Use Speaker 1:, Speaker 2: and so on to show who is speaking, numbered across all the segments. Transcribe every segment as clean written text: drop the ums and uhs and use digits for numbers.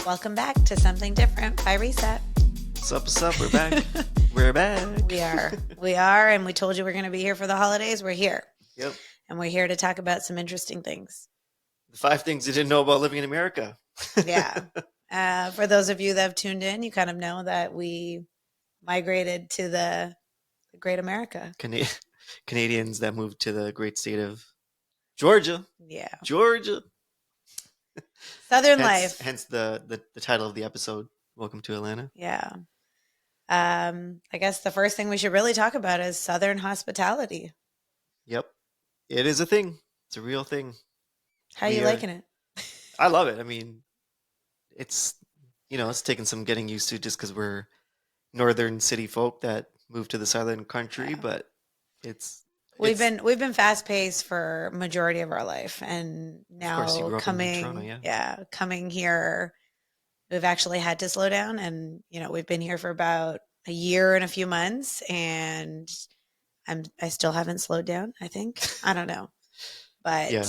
Speaker 1: Welcome back to Something Different by Reset.
Speaker 2: What's up? We're back. We're back.
Speaker 1: We are, and we told you we're going to be here for the holidays. We're here.
Speaker 2: Yep.
Speaker 1: And we're here to talk about some interesting things.
Speaker 2: The 5 things you didn't know about living in America.
Speaker 1: Yeah. For those of you that have tuned in, you kind of know that we migrated to the great America.
Speaker 2: Canadians that moved to the great state of Georgia.
Speaker 1: Yeah.
Speaker 2: Georgia.
Speaker 1: Southern life.
Speaker 2: Hence the title of the episode. Welcome to Atlanta.
Speaker 1: Yeah. I guess the first thing we should really talk about is Southern hospitality.
Speaker 2: Yep. It is a thing. It's a real thing.
Speaker 1: How are you liking it?
Speaker 2: I love it. I mean, it's taken some getting used to just because we're northern city folk that moved to the southern country, but
Speaker 1: we've been fast paced for majority of our life, and now
Speaker 2: of course, you grew up in Toronto,
Speaker 1: coming here, we've actually had to slow down, and we've been here for about a year and a few months, and I still haven't slowed down. I think I don't know, but
Speaker 2: yeah.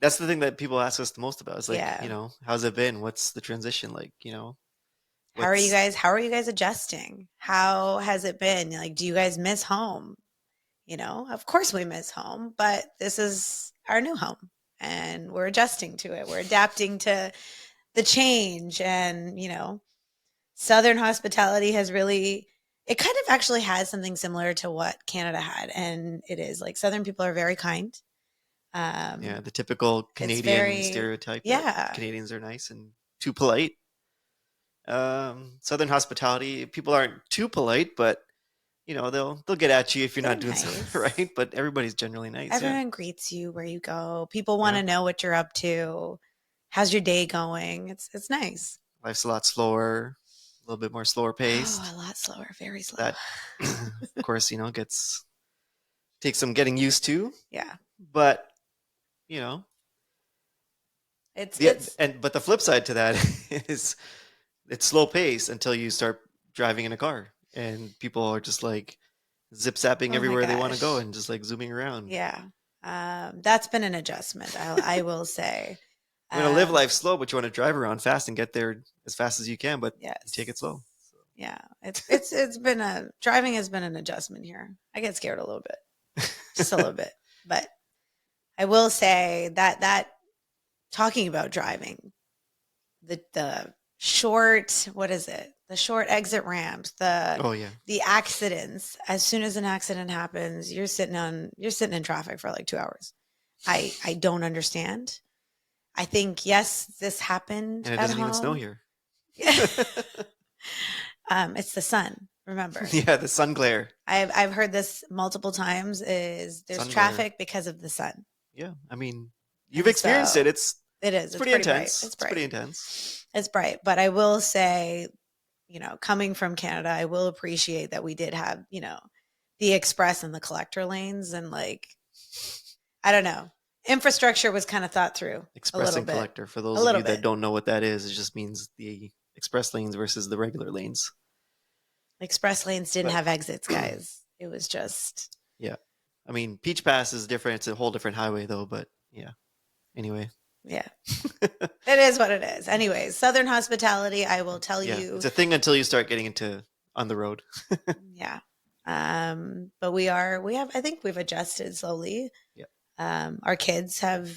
Speaker 2: That's the thing that people ask us the most about. It's like, how's it been? What's the transition like?
Speaker 1: How are you guys adjusting? How has it been? Like, do you guys miss home? Of course we miss home, but this is our new home and we're adjusting to it. We're adapting to the change, and, Southern hospitality has it kind of actually has something similar to what Canada had. And it is like Southern people are very kind.
Speaker 2: The typical Canadian stereotype.
Speaker 1: Yeah.
Speaker 2: Canadians are nice and too polite. Southern hospitality, people aren't too polite, but they'll get at you if you're not doing something right. But everybody's generally nice.
Speaker 1: Everyone greets you where you go. People want to know what you're up to. How's your day going? It's nice.
Speaker 2: Life's a lot slower, a little bit more slower paced.
Speaker 1: Oh, a lot slower, very slow.
Speaker 2: That, of course, takes some getting used to.
Speaker 1: Yeah.
Speaker 2: But
Speaker 1: but
Speaker 2: the flip side to that is it's slow pace until you start driving in a car and people are just like zip zapping everywhere they want to go and just like zooming around.
Speaker 1: Yeah. That's been an adjustment, I will say.
Speaker 2: You want to live life slow, but you want to drive around fast and get there as fast as you can, but you take it slow. So.
Speaker 1: Yeah. Driving has been an adjustment here. I get scared a little bit, just a little bit, but I will say that talking about driving, the short, what is it? The short exit ramps, the accidents. As soon as an accident happens, you're sitting in traffic for like 2 hours. I don't understand. I think, yes, this happened.
Speaker 2: And it doesn't even snow here.
Speaker 1: Yeah. It's the sun. Remember?
Speaker 2: Yeah, the sun glare.
Speaker 1: I've heard this multiple times. There's sun traffic glare because of the sun.
Speaker 2: Yeah, I mean, you've experienced it. It is.
Speaker 1: It's
Speaker 2: pretty intense. It's pretty intense.
Speaker 1: It's bright, but I will say, coming from Canada, I will appreciate that we did have, the express and the collector lanes, and like, I don't know, infrastructure was kind of thought through.
Speaker 2: Express and collector, for those of you that don't know what that is, it just means the express lanes versus the regular lanes.
Speaker 1: Express lanes didn't have exits, guys. It was just.
Speaker 2: Yeah. I mean, Peach Pass is different. It's a whole different highway, though. But yeah. Anyway.
Speaker 1: Yeah. It is what it is. Anyways, Southern hospitality, I will tell you.
Speaker 2: It's a thing until you start getting into on the road.
Speaker 1: Yeah. But I think we've adjusted slowly.
Speaker 2: Yeah.
Speaker 1: Our kids have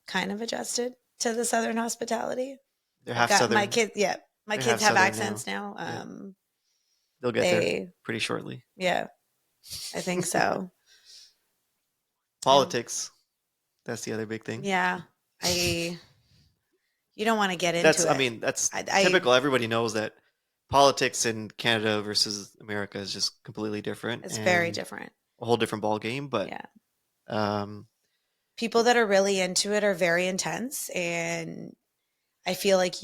Speaker 1: kind of adjusted to the Southern hospitality.
Speaker 2: They're half Southern.
Speaker 1: My kids have accents now.
Speaker 2: They'll get there pretty shortly.
Speaker 1: Yeah. I think so.
Speaker 2: Politics. That's the other big thing.
Speaker 1: Yeah. You don't want to get into it.
Speaker 2: I mean, that's typical. Everybody knows that politics in Canada versus America is just completely different.
Speaker 1: It's very different.
Speaker 2: A whole different ball game, but
Speaker 1: people that are really into it are very intense, and I feel like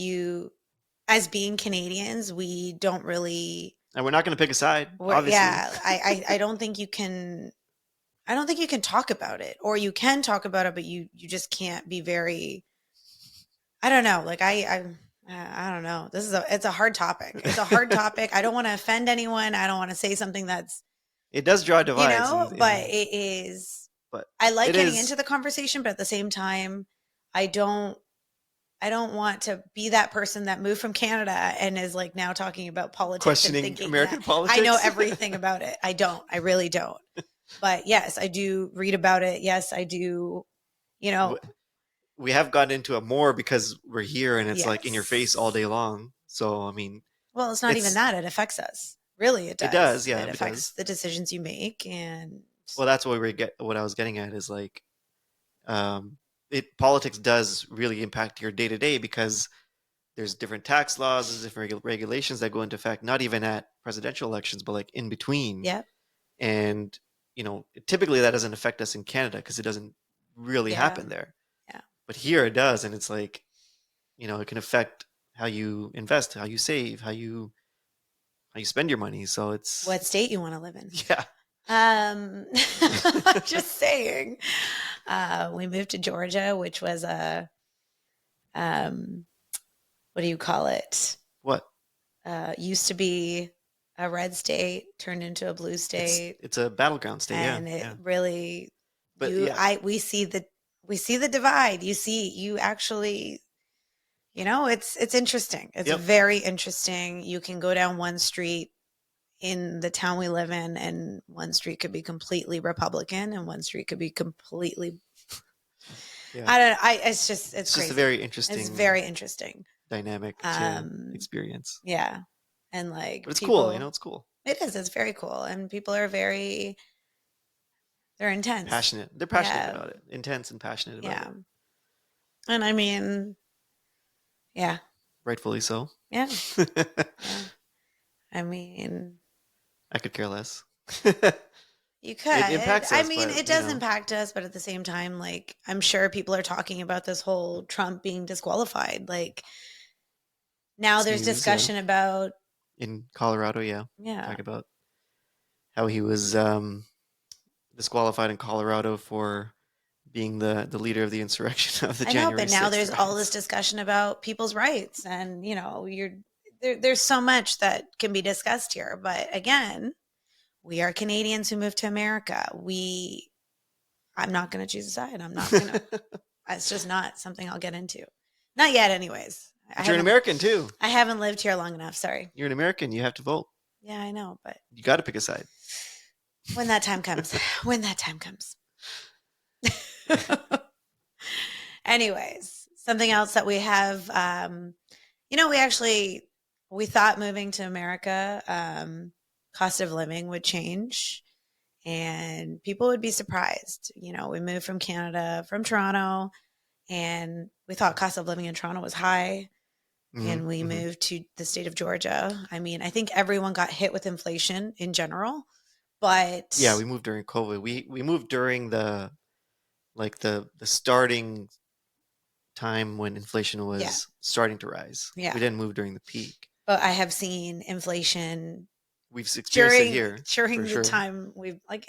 Speaker 1: as being Canadians, we don't really.
Speaker 2: And we're not going to pick a side, obviously.
Speaker 1: Yeah, I don't think you can. I don't think you can talk about it, or you can talk about it, but you just can't be very. I don't know. Like I don't know. It's a hard topic. It's a hard topic. I don't want to offend anyone. I don't want to say something that's.
Speaker 2: It does draw divides,
Speaker 1: but it is. But I like getting into the conversation, but at the same time, I don't I don't want to be that person that moved from Canada and is like now talking about politics and
Speaker 2: Questioning
Speaker 1: thinking
Speaker 2: American
Speaker 1: that I know
Speaker 2: politics.
Speaker 1: everything about it. I don't. I really don't. But yes, I do read about it. Yes, I do. You know,
Speaker 2: We have gotten into it more because we're here and it's like in your face all
Speaker 1: yes.
Speaker 2: day long. So, I mean,
Speaker 1: Well, it's not even
Speaker 2: it's,
Speaker 1: that. It affects us. Really, it
Speaker 2: it does.
Speaker 1: does.
Speaker 2: Yeah,
Speaker 1: It
Speaker 2: it
Speaker 1: affects
Speaker 2: does.
Speaker 1: the decisions you make. And
Speaker 2: Well, that's what I was getting at is like, um, politics does really impact your day to day because there's different tax laws, there's different regulations that go into effect, not even at presidential elections, but like in between.
Speaker 1: yeah,
Speaker 2: And, typically that doesn't affect us in Canada because it doesn't really
Speaker 1: yeah,
Speaker 2: happen there.
Speaker 1: yeah.
Speaker 2: But here it does. And it's like, it can affect how you invest, how you save, how you spend your money. So it's,
Speaker 1: What state you want to live in?
Speaker 2: yeah.
Speaker 1: I'm just saying. We moved to Georgia, which was a what do you call it?
Speaker 2: What?
Speaker 1: Used to be a red state, turned into a blue state,
Speaker 2: It's a battleground state. Yeah.
Speaker 1: and it
Speaker 2: Yeah.
Speaker 1: really
Speaker 2: But yeah,
Speaker 1: we see the divide. You actually, it's interesting. It's
Speaker 2: yep.
Speaker 1: very interesting. You can go down one street in the town we live in, and one street could be completely Republican and one street could be completely
Speaker 2: Yeah.
Speaker 1: it's
Speaker 2: It's
Speaker 1: crazy.
Speaker 2: just a very interesting
Speaker 1: It's very interesting.
Speaker 2: dynamic to experience.
Speaker 1: Yeah. And like
Speaker 2: But it's
Speaker 1: people,
Speaker 2: cool, it's cool.
Speaker 1: it is, it's very cool. And people are they're intense.
Speaker 2: Passionate. They're passionate
Speaker 1: Yeah.
Speaker 2: about it. Intense and passionate about
Speaker 1: Yeah.
Speaker 2: it.
Speaker 1: And I mean, yeah.
Speaker 2: Rightfully so.
Speaker 1: Yeah. Yeah. I mean,
Speaker 2: I could care less.
Speaker 1: you could.
Speaker 2: It impacts
Speaker 1: I
Speaker 2: us,
Speaker 1: mean,
Speaker 2: but
Speaker 1: it does impact us, but at the same time, like, I'm sure people are talking about this whole Trump being disqualified. Like, now
Speaker 2: it's
Speaker 1: there's
Speaker 2: news, yeah.
Speaker 1: discussion about
Speaker 2: In Colorado,
Speaker 1: yeah.
Speaker 2: talk about how he was disqualified in Colorado for being the leader of the insurrection of the
Speaker 1: I know,
Speaker 2: January
Speaker 1: but now
Speaker 2: 6th
Speaker 1: there's all this
Speaker 2: riots.
Speaker 1: discussion about people's rights, and there's so much that can be discussed here. But again, we are Canadians who moved to America. I'm not going to choose a side. I'm not going to. It's just not something I'll get into. Not yet, anyways.
Speaker 2: But you're an American too.
Speaker 1: I haven't lived here long enough. Sorry.
Speaker 2: You're an American. You have to vote.
Speaker 1: Yeah, I know, but
Speaker 2: You got to pick a side.
Speaker 1: when that time comes. When that time comes. Anyways, something else that we have, we thought moving to America, cost of living would change and people would be surprised. We moved from Canada, from Toronto, and we thought cost of living in Toronto was high. And we moved to the state of Georgia. I mean, I think everyone got hit with inflation in general, but
Speaker 2: yeah, we moved during COVID. We moved during the starting time when inflation was starting to rise.
Speaker 1: Yeah.
Speaker 2: We didn't move during the peak.
Speaker 1: But I have seen inflation
Speaker 2: We've experienced it here
Speaker 1: during the time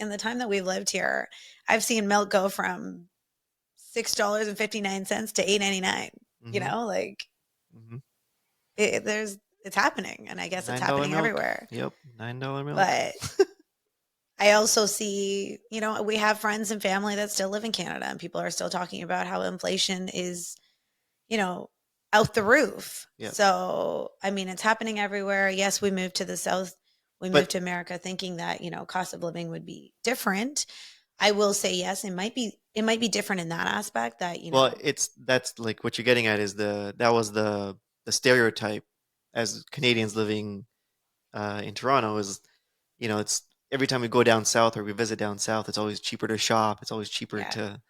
Speaker 1: in the time that we've lived here. I've seen milk go from $6.59 to $8.99. It's happening, and I guess it's happening
Speaker 2: milk.
Speaker 1: everywhere.
Speaker 2: Yep, $9 milk.
Speaker 1: But I also see, we have friends and family that still live in Canada, and people are still talking about how inflation is, out the roof.
Speaker 2: Yep.
Speaker 1: So, I mean, it's happening everywhere. Yes, we moved to the South. We moved to America thinking that, cost of living would be different. I will say, yes, it might be different in that aspect that,
Speaker 2: Well, that's like what you're getting at is that was the stereotype as Canadians living in Toronto is, it's every time we go down south or we visit down south, it's always cheaper to shop. It's always cheaper to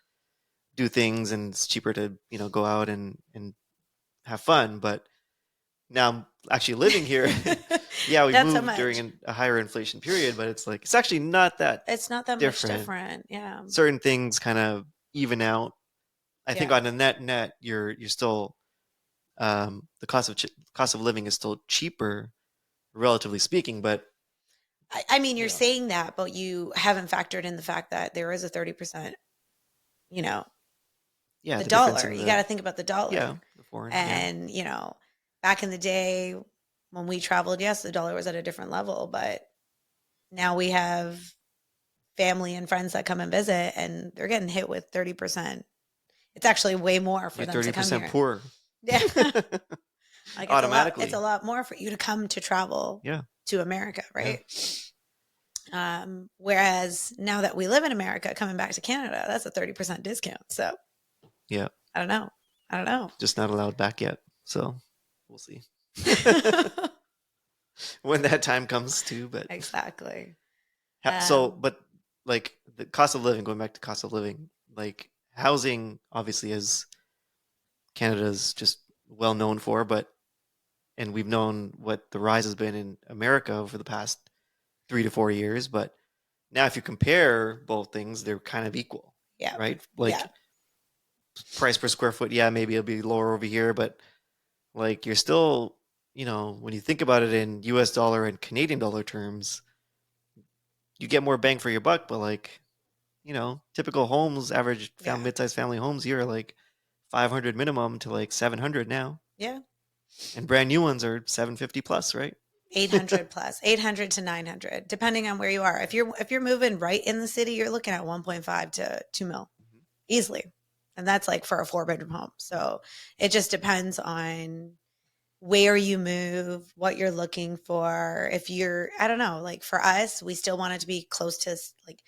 Speaker 2: do things, and it's cheaper to, go out and have fun. But now I'm actually living here. Yeah, we moved during a higher inflation period, but it's like it's actually not that.
Speaker 1: It's not that much different. Yeah,
Speaker 2: certain things kind of even out. I think on a net, you're still the cost of living is still cheaper, relatively speaking. But
Speaker 1: I mean, you're saying that, but you haven't factored in the fact that there is a 30%. The dollar. You got to think about the dollar.
Speaker 2: Yeah, the foreign.
Speaker 1: And back in the day when we traveled, yes, the dollar was at a different level, but now we have family and friends that come and visit, and they're getting hit with 30%. It's actually way more for them to come here.
Speaker 2: 30% poor.
Speaker 1: Yeah. Like it's
Speaker 2: Automatically.
Speaker 1: a lot more for you to come to travel
Speaker 2: Yeah.
Speaker 1: to America,
Speaker 2: Yeah.
Speaker 1: right? Whereas now that we live in America, coming back to Canada, that's a 30% discount. So
Speaker 2: Yeah.
Speaker 1: I don't know. I don't know.
Speaker 2: Just not allowed back yet. So we'll see when that time comes too. But
Speaker 1: Exactly.
Speaker 2: so,
Speaker 1: Um,
Speaker 2: but like the cost of living, going back to cost of living, like housing obviously is Canada's just well known for, but and we've known what the rise has been in America over the past 3 to 4 years. But now, if you compare both things, they're kind of equal,
Speaker 1: yeah.
Speaker 2: right?
Speaker 1: Yeah.
Speaker 2: Like price per square foot, yeah, maybe it'll be lower over here, but like you're still, when you think about it in US dollar and Canadian dollar terms, you get more bang for your buck, but like, typical homes, average
Speaker 1: Yeah.
Speaker 2: mid-sized family homes here are like 500 minimum to like 700 now.
Speaker 1: Yeah.
Speaker 2: And brand new ones are 750 plus, right?
Speaker 1: 800 plus, 800 to 900, depending on where you are. If you're moving right in the city, you're looking at 1.5 to 2 mil easily. And that's like for a 4-bedroom home. So it just depends on where you move, what you're looking for. If you're, I don't know, like for us, we still wanted to be close to like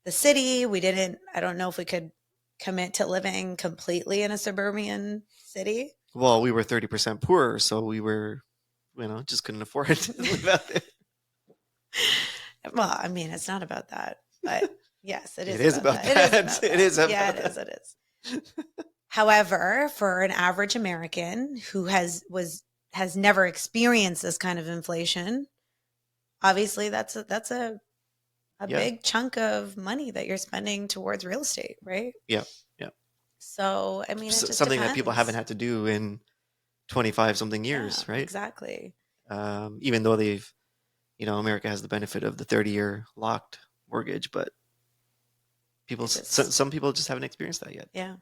Speaker 1: the city. I don't know if we could commit to living completely in a suburban city.
Speaker 2: Well, we were 30% poorer, so we were, just couldn't afford to live out there.
Speaker 1: Well, I mean, it's not about that, but yes, it
Speaker 2: It
Speaker 1: is
Speaker 2: is
Speaker 1: about
Speaker 2: about
Speaker 1: that. It is
Speaker 2: that.
Speaker 1: about
Speaker 2: It
Speaker 1: that.
Speaker 2: is
Speaker 1: Yeah,
Speaker 2: about
Speaker 1: it is.
Speaker 2: that.
Speaker 1: It is. However, for an average American who has never experienced this kind of inflation, obviously that's a
Speaker 2: Yeah.
Speaker 1: big chunk of money that you're spending towards real estate, right?
Speaker 2: Yeah. Yeah.
Speaker 1: So, I mean, it just
Speaker 2: Something that people haven't
Speaker 1: depends.
Speaker 2: had to do in 25 something
Speaker 1: Yeah,
Speaker 2: years, right?
Speaker 1: exactly.
Speaker 2: Even though America has the benefit of the 30-year locked mortgage, but
Speaker 1: It just,
Speaker 2: some people just haven't experienced that yet.
Speaker 1: yeah,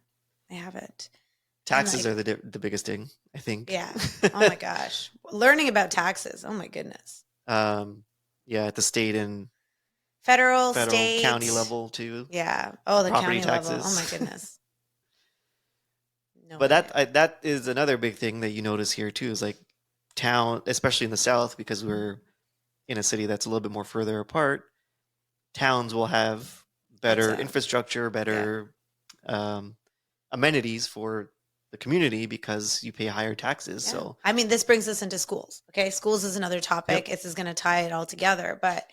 Speaker 1: I haven't. And
Speaker 2: Taxes
Speaker 1: like,
Speaker 2: are the biggest thing, I think.
Speaker 1: yeah. Oh my gosh. Learning about taxes. Oh my goodness.
Speaker 2: um, yeah, at the state and
Speaker 1: Federal,
Speaker 2: federal, county
Speaker 1: state.
Speaker 2: level too,
Speaker 1: Yeah. Oh, the
Speaker 2: property
Speaker 1: county level. Oh my
Speaker 2: taxes.
Speaker 1: goodness. No
Speaker 2: But
Speaker 1: idea.
Speaker 2: that is another big thing that you notice here too, is like town, especially in the South, because we're in a city that's a little bit more further apart. Towns will have
Speaker 1: It's
Speaker 2: better
Speaker 1: a,
Speaker 2: infrastructure,
Speaker 1: yeah.
Speaker 2: better amenities for the community because you pay higher taxes.
Speaker 1: Yeah.
Speaker 2: So,
Speaker 1: I mean, this brings us into schools. Okay. Schools is another topic.
Speaker 2: yep,
Speaker 1: This is going to tie it all together. But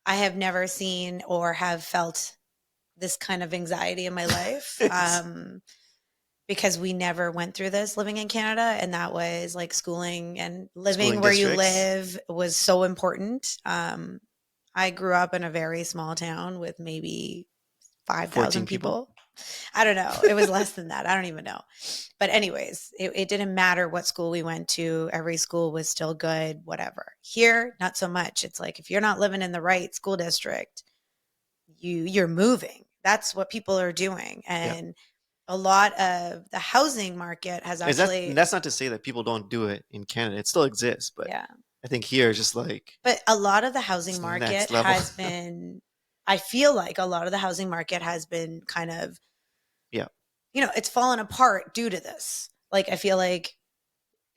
Speaker 1: I have never seen or have felt this kind of anxiety in my life.
Speaker 2: it's
Speaker 1: Because we never went through this living in Canada. And that was like schooling and living
Speaker 2: schooling
Speaker 1: where you
Speaker 2: districts,
Speaker 1: live was so important. I grew up in a very small town with maybe 5,000
Speaker 2: 14 people.
Speaker 1: people. I don't know. It was less than that. I don't even know. But, anyways, it didn't matter what school we went to. Every school was still good, whatever. Here, not so much. It's like if you're not living in the right school district, you're moving. That's what people are doing.
Speaker 2: Yeah.
Speaker 1: And a lot of the housing market has
Speaker 2: And
Speaker 1: actually,
Speaker 2: that's not to say that people don't do it in Canada. It still exists, but
Speaker 1: yeah.
Speaker 2: I think here is just like
Speaker 1: But a lot of the housing
Speaker 2: it's
Speaker 1: market
Speaker 2: next level.
Speaker 1: has been, I feel like a lot of the housing market has been kind of,
Speaker 2: Yeah.
Speaker 1: It's fallen apart due to this. Like, I feel like,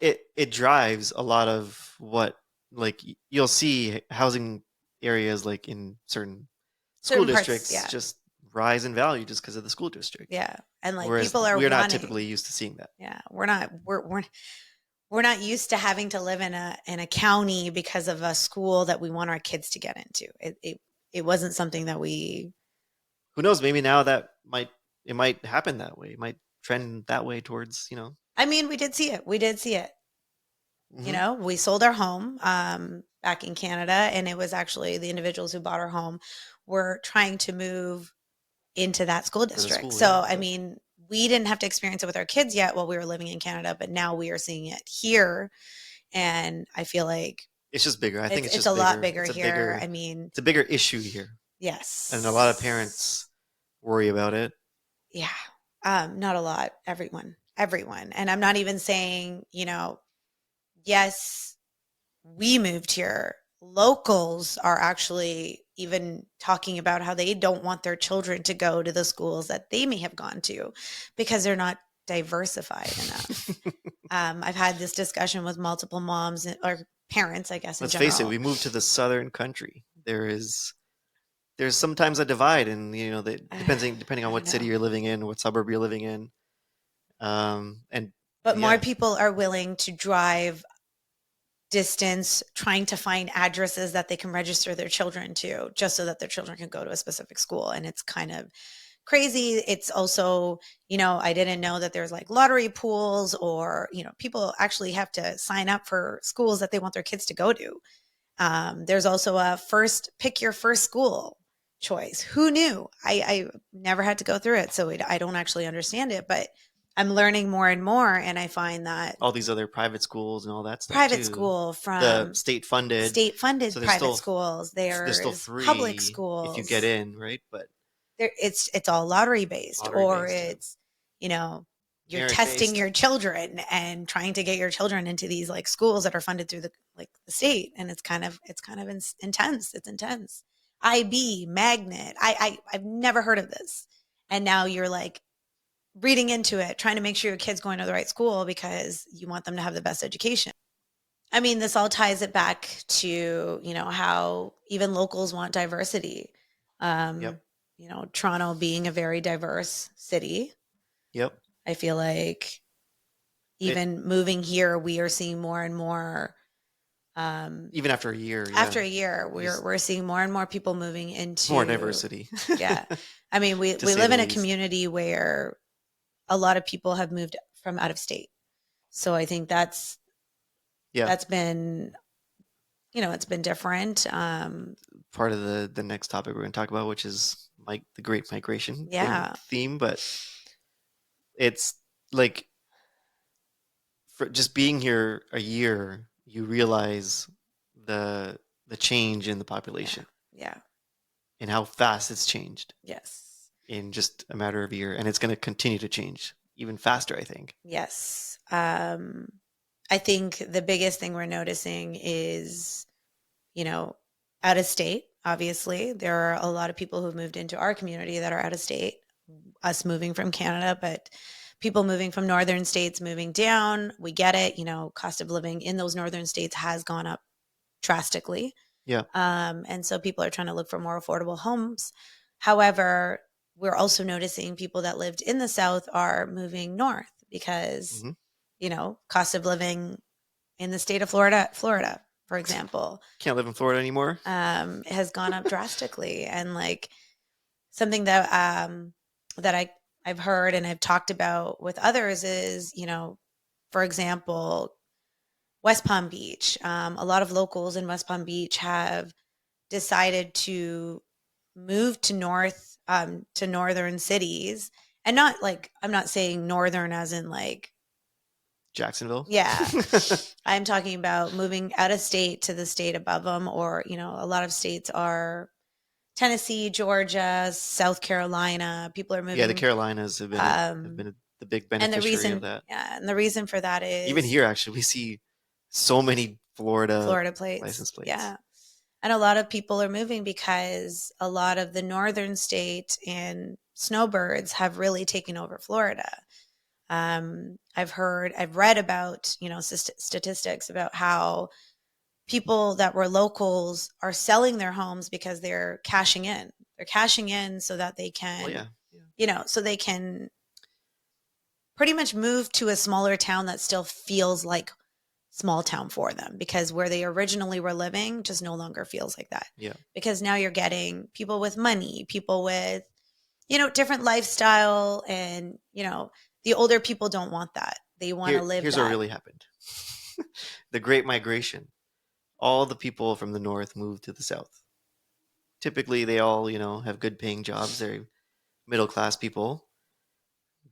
Speaker 2: It drives a lot of what, like, you'll see housing areas like in certain school
Speaker 1: certain parts,
Speaker 2: districts
Speaker 1: yeah,
Speaker 2: just rise in value just because of the school district.
Speaker 1: yeah, and like
Speaker 2: Whereas
Speaker 1: people are
Speaker 2: we're not
Speaker 1: wanting,
Speaker 2: typically used to seeing that.
Speaker 1: yeah, we're not used to having to live in a county because of a school that we want our kids to get into. It wasn't something that we.
Speaker 2: Who knows? Maybe now it might happen that way. It might trend that way towards.
Speaker 1: I mean, we did see it. We did see it.
Speaker 2: Mm-hmm.
Speaker 1: We sold our home back in Canada, and it was actually the individuals who bought our home were trying to move into that school
Speaker 2: For the
Speaker 1: district.
Speaker 2: school,
Speaker 1: So,
Speaker 2: yeah.
Speaker 1: I mean, we didn't have to experience it with our kids yet while we were living in Canada, but now we are seeing it here. And I feel like
Speaker 2: It's just bigger. I think it's
Speaker 1: it's
Speaker 2: just
Speaker 1: a lot
Speaker 2: bigger.
Speaker 1: bigger here. I mean,
Speaker 2: It's a bigger issue here,
Speaker 1: yes.
Speaker 2: and a lot of parents worry about it.
Speaker 1: Yeah. Not a lot. Everyone. And I'm not even saying, yes, we moved here. Locals are actually even talking about how they don't want their children to go to the schools that they may have gone to because they're not diversified enough. I've had this discussion with multiple moms or parents, I guess, in
Speaker 2: Let's face it,
Speaker 1: general.
Speaker 2: we moved to the southern country. There's sometimes a divide, and depending on
Speaker 1: I
Speaker 2: what city
Speaker 1: know.
Speaker 2: you're living in, what suburb you're living in, and
Speaker 1: But more
Speaker 2: yeah,
Speaker 1: people are willing to drive distance trying to find addresses that they can register their children to just so that their children can go to a specific school. And it's kind of crazy. It's also, I didn't know that there's like lottery pools or, people actually have to sign up for schools that they want their kids to go to. There's also a pick your first school choice. Who knew? I never had to go through it, so I don't actually understand it, but I'm learning more and more, and I find that
Speaker 2: all these other private schools and all that stuff
Speaker 1: private
Speaker 2: too.
Speaker 1: school
Speaker 2: The
Speaker 1: from
Speaker 2: state funded,
Speaker 1: state funded
Speaker 2: so
Speaker 1: private schools,
Speaker 2: they're still
Speaker 1: there's public
Speaker 2: free if you get
Speaker 1: schools.
Speaker 2: in, right? But
Speaker 1: It's all lottery based,
Speaker 2: lottery
Speaker 1: or
Speaker 2: based, yeah.
Speaker 1: it's, you know, you're
Speaker 2: Merit
Speaker 1: testing
Speaker 2: based.
Speaker 1: your children and trying to get your children into these like schools that are funded through the state, and it's intense. It's intense. IB, magnet. I've never heard of this, and now you're like reading into it, trying to make sure your kid's going to the right school because you want them to have the best education. I mean, this all ties it back to, how even locals want diversity.
Speaker 2: Yep.
Speaker 1: Toronto being a very diverse city,
Speaker 2: Yep.
Speaker 1: I feel like
Speaker 2: It
Speaker 1: even moving here, we are seeing more and more.
Speaker 2: even after a year, yeah.
Speaker 1: After a year, we're seeing more and more people moving into
Speaker 2: More diversity.
Speaker 1: Yeah, I mean, we
Speaker 2: To
Speaker 1: we
Speaker 2: say
Speaker 1: live
Speaker 2: the
Speaker 1: in a
Speaker 2: least.
Speaker 1: community where a lot of people have moved from out of state, so I think that's
Speaker 2: Yeah.
Speaker 1: been, it's been different.
Speaker 2: Part of the next topic we're going to talk about, which is the Great Migration
Speaker 1: Yeah.
Speaker 2: theme, but it's like for just being here a year, you realize the change in the population
Speaker 1: Yeah.
Speaker 2: and how fast it's changed
Speaker 1: Yes.
Speaker 2: in just a matter of a year, and it's going to continue to change even faster, I think.
Speaker 1: Yes. I think the biggest thing we're noticing is, out of state. Obviously, there are a lot of people who've moved into our community that are out of state, us moving from Canada, but people moving from northern states moving down. We get it. Cost of living in those northern states has gone up drastically.
Speaker 2: Yeah.
Speaker 1: And so people are trying to look for more affordable homes. However, we're also noticing people that lived in the South are moving north because, cost of living in the state of Florida, for example,
Speaker 2: Can't live in Florida anymore.
Speaker 1: has gone up drastically. And like something that I've heard and I've talked about with others is, for example, West Palm Beach. A lot of locals in West Palm Beach have decided to move to northern cities, and not like, I'm not saying northern as in like
Speaker 2: Jacksonville.
Speaker 1: Yeah. I'm talking about moving out of state to the state above them, or, a lot of states are Tennessee, Georgia, South Carolina. People are moving.
Speaker 2: Yeah, the Carolinas have been the big beneficiary of that.
Speaker 1: Yeah, and the reason for that is
Speaker 2: even here, actually, we see so many Florida
Speaker 1: plates.
Speaker 2: license plates.
Speaker 1: Yeah. And a lot of people are moving because a lot of the northern state and snowbirds have really taken over Florida. I've read about, statistics about how people that were locals are selling their homes because they're cashing in. They're cashing in so that they can, so they can pretty much move to a smaller town that still feels like small town for them, because where they originally were living just no longer feels like that.
Speaker 2: Yeah.
Speaker 1: Because now you're getting people with money, people with, different lifestyle, and, the older people don't want that. They want to live.
Speaker 2: Here's what really happened. The Great Migration. All the people from the north moved to the south. Typically, they all, have good paying jobs. They're middle class people.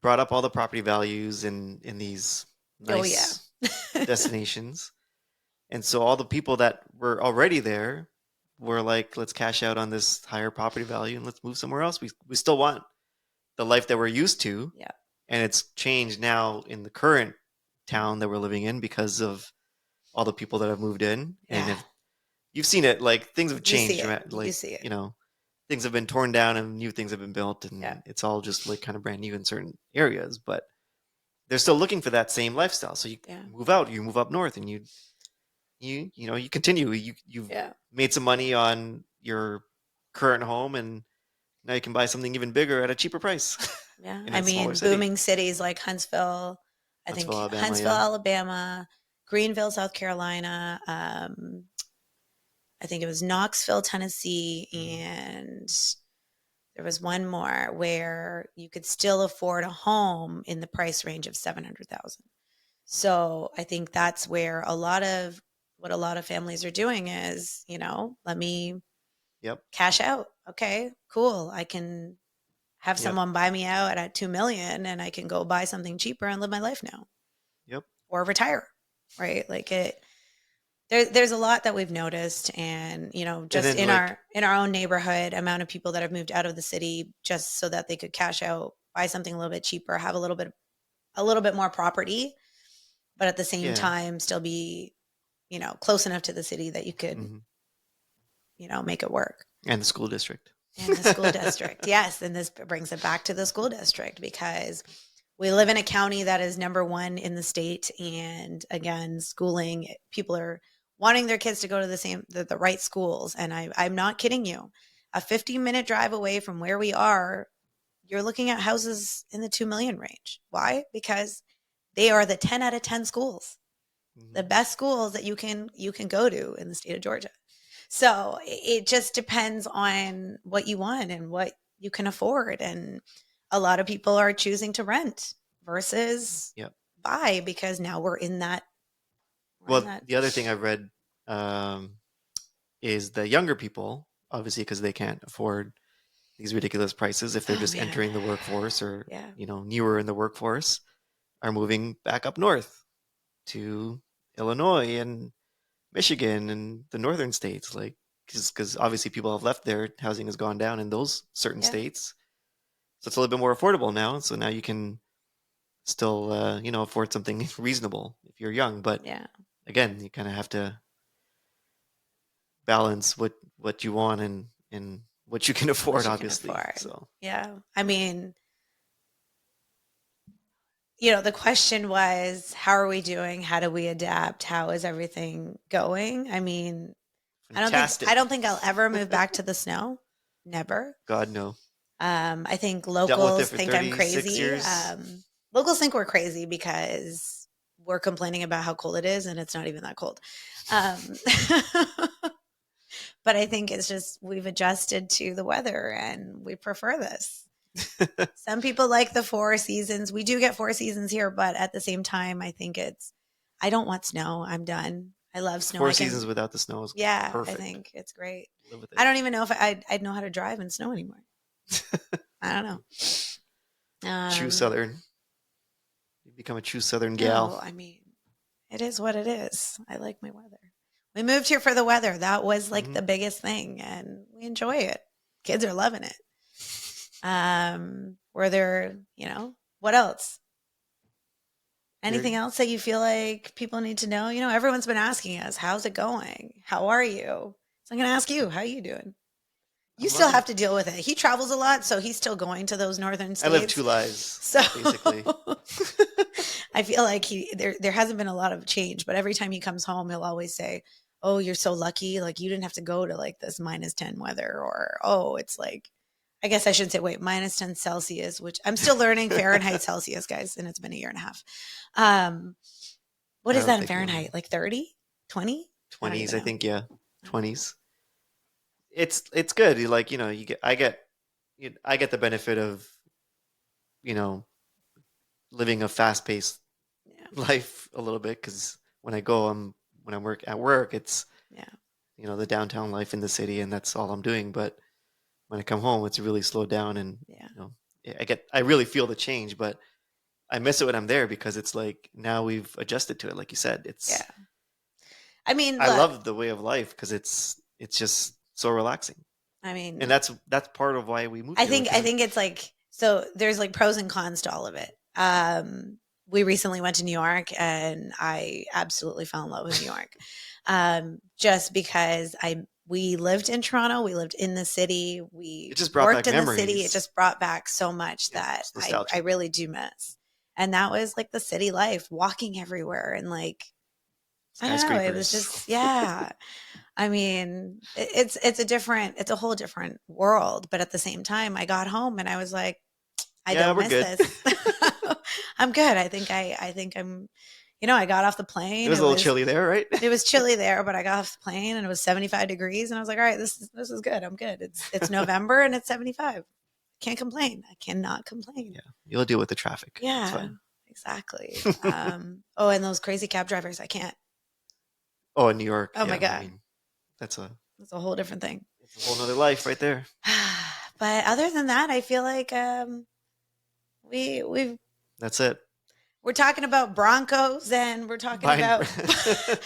Speaker 2: Brought up all the property values in these nice destinations. And so all the people that were already there were like, let's cash out on this higher property value and let's move somewhere else. We still want the life that we're used to.
Speaker 1: Yeah.
Speaker 2: And it's changed now in the current town that we're living in because of all the people that have moved in.
Speaker 1: Yeah.
Speaker 2: And you've seen it, like things have changed.
Speaker 1: Like, you see it.
Speaker 2: Things have been torn down and new things have been built, and it's all just like kind of brand new in certain areas. But they're still looking for that same lifestyle. So you
Speaker 1: Yeah.
Speaker 2: move out, you move up north, and you continue. You've
Speaker 1: Yeah.
Speaker 2: made some money on your current home, and now you can buy something even bigger at a cheaper price
Speaker 1: Yeah.
Speaker 2: in
Speaker 1: I
Speaker 2: a smaller
Speaker 1: mean,
Speaker 2: city.
Speaker 1: booming cities like Huntsville, I
Speaker 2: Huntsville,
Speaker 1: think
Speaker 2: Alabama,
Speaker 1: Huntsville,
Speaker 2: yeah.
Speaker 1: Alabama, Greenville, South Carolina, I think it was Knoxville, Tennessee,
Speaker 2: Mhm.
Speaker 1: and there was one more where you could still afford a home in the price range of 700,000. So I think that's where a lot of families are doing is, let me
Speaker 2: Yep.
Speaker 1: cash out. Okay, cool. I can have
Speaker 2: Yep.
Speaker 1: someone buy me out at 2 million and I can go buy something cheaper and live my life now
Speaker 2: Yep.
Speaker 1: or retire. Right? Like there's a lot that we've noticed, and
Speaker 2: And
Speaker 1: just
Speaker 2: then like
Speaker 1: in our own neighborhood, amount of people that have moved out of the city just so that they could cash out, buy something a little bit cheaper, have a little bit more property, but at the same
Speaker 2: yeah.
Speaker 1: time still be close enough to the city that you could
Speaker 2: Hmm.
Speaker 1: make it work.
Speaker 2: And the school district.
Speaker 1: And the school district, yes, and this brings it back to the school district because we live in a county that is number one in the state, and again, schooling, people are wanting their kids to go to the right schools, and I'm not kidding you. A 15-minute drive away from where we are, you're looking at houses in the 2 million range. Why? Because they are the 10 out of 10 schools, the
Speaker 2: Hmm.
Speaker 1: best schools that you can go to in the state of Georgia. So it just depends on what you want and what you can afford. And a lot of people are choosing to rent versus
Speaker 2: Yep.
Speaker 1: buy because now we're in
Speaker 2: Well,
Speaker 1: that.
Speaker 2: the other thing I've read um, is the younger people, obviously, because they can't afford these ridiculous prices if they're
Speaker 1: Oh
Speaker 2: just
Speaker 1: man.
Speaker 2: entering the workforce or
Speaker 1: Yeah.
Speaker 2: newer in the workforce, are moving back up north to Illinois and Michigan and the northern states, like because obviously people have left there, housing has gone down in those certain
Speaker 1: Yeah.
Speaker 2: states, so it's a little bit more affordable now. So now you can still afford something reasonable if you're young, but
Speaker 1: Yeah.
Speaker 2: again, you kind of have to balance what you want and what you can afford,
Speaker 1: What you can
Speaker 2: obviously.
Speaker 1: afford.
Speaker 2: So
Speaker 1: Yeah. I mean, the question was, how are we doing? How do we adapt? How is everything going? I mean, I
Speaker 2: fantastic.
Speaker 1: don't think I'll ever move back to the snow. Never.
Speaker 2: God no.
Speaker 1: I think
Speaker 2: Dealt with it
Speaker 1: locals
Speaker 2: for
Speaker 1: think I'm
Speaker 2: 36
Speaker 1: crazy.
Speaker 2: years.
Speaker 1: Locals think we're crazy because we're complaining about how cold it is, and it's not even that cold. Um, but I think it's just we've adjusted to the weather, and we prefer this. Some people like the 4 seasons. We do get 4 seasons here, but at the same time, I think I don't want snow. I'm done. I love snow.
Speaker 2: Four seasons without the snow is
Speaker 1: Yeah, I
Speaker 2: perfect.
Speaker 1: think it's great.
Speaker 2: Live with
Speaker 1: I
Speaker 2: it.
Speaker 1: don't even know if I'd know how to drive in snow anymore. I don't know.
Speaker 2: True Southern. You become a true Southern gal.
Speaker 1: No, I mean, it is what it is. I like my weather. We moved here for the weather. That was like
Speaker 2: Hmm.
Speaker 1: the biggest thing, and we enjoy it. Kids are loving it. Were there, what else?
Speaker 2: You're
Speaker 1: Anything else that you feel like people need to know? Everyone's been asking us, how's it going? How are you? So I'm going to ask you, how are you doing? You
Speaker 2: I'm
Speaker 1: still
Speaker 2: loving
Speaker 1: have
Speaker 2: it.
Speaker 1: to deal with it. He travels a lot, so he's still going to those northern
Speaker 2: I live two
Speaker 1: states.
Speaker 2: lives,
Speaker 1: So
Speaker 2: basically.
Speaker 1: I feel like there hasn't been a lot of change, but every time he comes home, he'll always say, "Oh, you're so lucky. Like you didn't have to go to like this -10 weather," or "Oh, it's like." I guess I should say, wait, -10 Celsius, which I'm still learning Fahrenheit Celsius, guys, and it's been a year and a half. Um, what
Speaker 2: I
Speaker 1: is
Speaker 2: don't
Speaker 1: that in
Speaker 2: think
Speaker 1: Fahrenheit? Like 30, 20? I don't
Speaker 2: 20s,
Speaker 1: even
Speaker 2: I
Speaker 1: know.
Speaker 2: think, yeah. 20s. It's good. You get I get the benefit of, you know, living a fast-paced
Speaker 1: Yeah,
Speaker 2: life a little bit because when I'm at work, it's
Speaker 1: yeah,
Speaker 2: the downtown life in the city, and that's all I'm doing. But when I come home, it's really slowed down, and
Speaker 1: yeah,
Speaker 2: I really feel the change, but I miss it when I'm there because it's like now we've adjusted to it. Like you said,
Speaker 1: yeah. I mean,
Speaker 2: I
Speaker 1: look,
Speaker 2: love the way of life because it's just so relaxing,
Speaker 1: I
Speaker 2: and
Speaker 1: mean,
Speaker 2: that's part of why we moved here
Speaker 1: I
Speaker 2: because
Speaker 1: think it's like so there's like pros and cons to all of it. We recently went to New York and I absolutely fell in love with New York. Just because we lived in Toronto, we lived in the city, we
Speaker 2: it just brought
Speaker 1: worked
Speaker 2: back
Speaker 1: in the city. It
Speaker 2: memories.
Speaker 1: just brought back so much
Speaker 2: Yeah,
Speaker 1: that
Speaker 2: it's
Speaker 1: I
Speaker 2: nostalgic.
Speaker 1: really do miss. And that was like the city life, walking everywhere. And like, I don't know, it was
Speaker 2: Skyscrapers.
Speaker 1: just, yeah. I mean, it's a whole different world. But at the same time, I got home and I was like, I
Speaker 2: Yeah,
Speaker 1: don't
Speaker 2: we're
Speaker 1: miss
Speaker 2: good.
Speaker 1: this. I'm good. I think I'm, I got off the
Speaker 2: It
Speaker 1: plane.
Speaker 2: was a little chilly there, right?
Speaker 1: It was chilly there, but I got off the plane and it was 75 degrees. And I was like, all right, this is good. I'm good. It's November and it's 75. Can't complain. I cannot complain.
Speaker 2: Yeah, you'll deal with the traffic. It's
Speaker 1: Yeah,
Speaker 2: fine.
Speaker 1: exactly. Oh, and those crazy cab drivers, I can't.
Speaker 2: Oh, in New York,
Speaker 1: Oh my
Speaker 2: yeah. I
Speaker 1: God.
Speaker 2: mean, that's a
Speaker 1: It's a whole different thing.
Speaker 2: it's a whole nother life right there.
Speaker 1: But other than that, I feel like we
Speaker 2: That's it.
Speaker 1: we're talking about Broncos and we're talking
Speaker 2: Buying
Speaker 1: about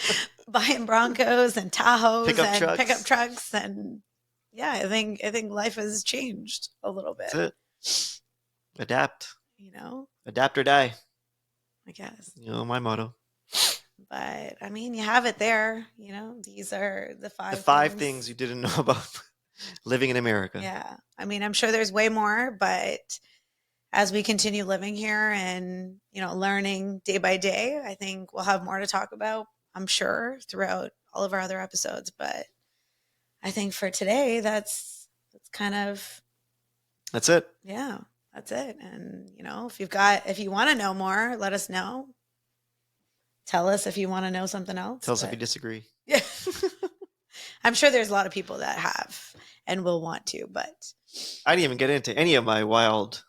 Speaker 1: buying Broncos and Tahoes
Speaker 2: pickup
Speaker 1: and pickup
Speaker 2: trucks.
Speaker 1: trucks and yeah, I think life has changed a little bit,
Speaker 2: That's it. Adapt.
Speaker 1: you know,
Speaker 2: Adapt or die.
Speaker 1: I guess.
Speaker 2: You know my motto.
Speaker 1: But I mean, you have it there, these are the
Speaker 2: The
Speaker 1: five
Speaker 2: five things you didn't know about living in America.
Speaker 1: Yeah. I mean, I'm sure there's way more, but as we continue living here and, learning day by day, I think we'll have more to talk about, I'm sure, throughout all of our other episodes. But I think for today, that's kind of,
Speaker 2: That's it.
Speaker 1: yeah, that's it. And, if you want to know more, let us know. Tell us if you want to know something else.
Speaker 2: Tell us if you disagree.
Speaker 1: Yeah. I'm sure there's a lot of people that have and will want to, but
Speaker 2: I didn't even get into any of my wild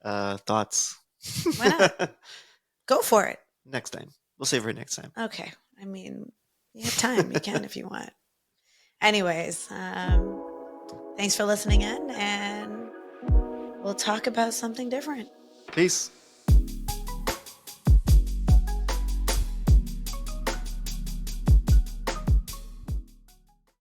Speaker 2: thoughts.
Speaker 1: why not? Go for it.
Speaker 2: Next time. We'll save it next time.
Speaker 1: Okay. I mean, you have time. You can if you want. Anyways, thanks for listening in, and we'll talk about something different.
Speaker 2: Peace.